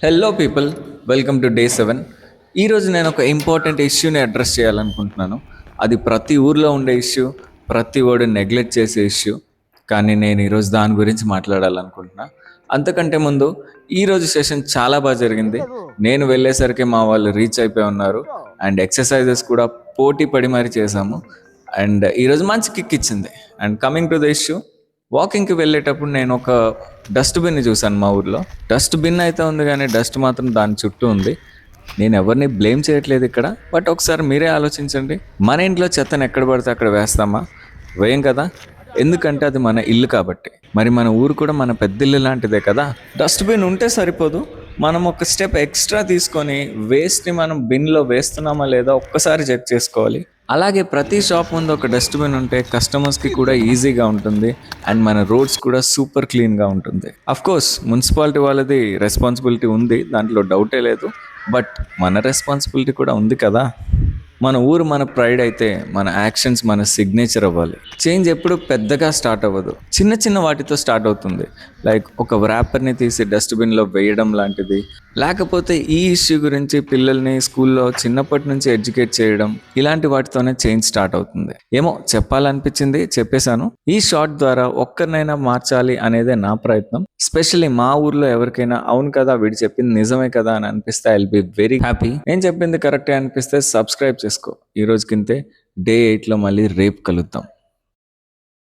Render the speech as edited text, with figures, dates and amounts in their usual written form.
Hello people, welcome to day 7. ఈరోజు నేను ఒక ఇంపార్టెంట్ ఇష్యూని అడ్రస్ చేయాలనుకుంటున్నాను. అది ప్రతి ఊర్లో ఉండే ఇష్యూ, ప్రతి వాడు నెగ్లెక్ట్ చేసే ఇష్యూ. కానీ నేను ఈరోజు దాని గురించి మాట్లాడాలనుకుంటున్నా. అంతకంటే ముందు ఈరోజు సెషన్ చాలా బాగా జరిగింది. నేను వెళ్ళేసరికి మా వాళ్ళు రీచ్ అయిపోయి ఉన్నారు. అండ్ ఎక్సర్సైజెస్ కూడా పోటీ పడి మరీ చేశాము. అండ్ ఈరోజు మంచి కిక్ ఇచ్చింది. And coming to the issue, వాకింగ్కి వెళ్ళేటప్పుడు నేను ఒక డస్ట్బిన్ని చూశాను మా ఊర్లో. డస్ట్బిన్ అయితే ఉంది కానీ డస్ట్ మాత్రం దాని చుట్టూ ఉంది. నేను ఎవరిని బ్లేమ్ చేయట్లేదు ఇక్కడ, బట్ ఒకసారి మీరే ఆలోచించండి. మన ఇంట్లో చెత్తను ఎక్కడ పడితే అక్కడ వేస్తామా? వేయం కదా, ఎందుకంటే అది మన ఇల్లు కాబట్టి. మరి మన ఊరు కూడా మన పెద్ద ఇల్లు లాంటిదే కదా. డస్ట్బిన్ ఉంటే సరిపోదు, మనం ఒక స్టెప్ ఎక్స్ట్రా తీసుకొని వేస్ట్ని మనం బిన్లో వేస్తున్నామా లేదా ఒక్కసారి చెక్ చేసుకోవాలి. అలాగే ప్రతి షాప్ ముందు ఒక డస్ట్బిన్ ఉంటే కస్టమర్స్కి కూడా ఈజీగా ఉంటుంది. అండ్ మన రోడ్స్ కూడా సూపర్ క్లీన్గా ఉంటుంది. అఫ్కోర్స్ మున్సిపాలిటీ వాళ్ళది రెస్పాన్సిబిలిటీ ఉంది, దాంట్లో డౌటే లేదు. బట్ మన రెస్పాన్సిబిలిటీ కూడా ఉంది కదా. మన ఊరు మన ప్రైడ్ అయితే మన యాక్షన్స్ మన సిగ్నేచర్ అవ్వాలి. చేంజ్ ఎప్పుడు పెద్దగా స్టార్ట్ అవ్వదు, చిన్న చిన్న వాటితో స్టార్ట్ అవుతుంది. లైక్ ఒక ర్యాపర్ని తీసి డస్ట్బిన్లో వేయడం లాంటిది, లేకపోతే ఈ ఇష్యూ గురించి పిల్లల్ని స్కూల్లో చిన్నప్పటి నుంచి ఎడ్యుకేట్ చేయడం, ఇలాంటి వాటితోనే చేంజ్ స్టార్ట్ అవుతుంది. ఏమో చెప్పాలనిపించింది, చెప్పేశాను. ఈ షార్ట్ ద్వారా ఒక్కరినైనా మార్చాలి అనేదే నా ప్రయత్నం. స్పెషల్లీ మా ఊర్లో ఎవరికైనా అవును కదా వీడు చెప్పింది నిజమే కదా అని అనిపిస్తే I will be very happy. నేను చెప్పింది కరెక్టే అనిపిస్తే సబ్స్క్రైబ్ చేసుకో. ఈ రోజుకింతే. డే 8లో మళ్ళీ రేపు కలుద్దాం.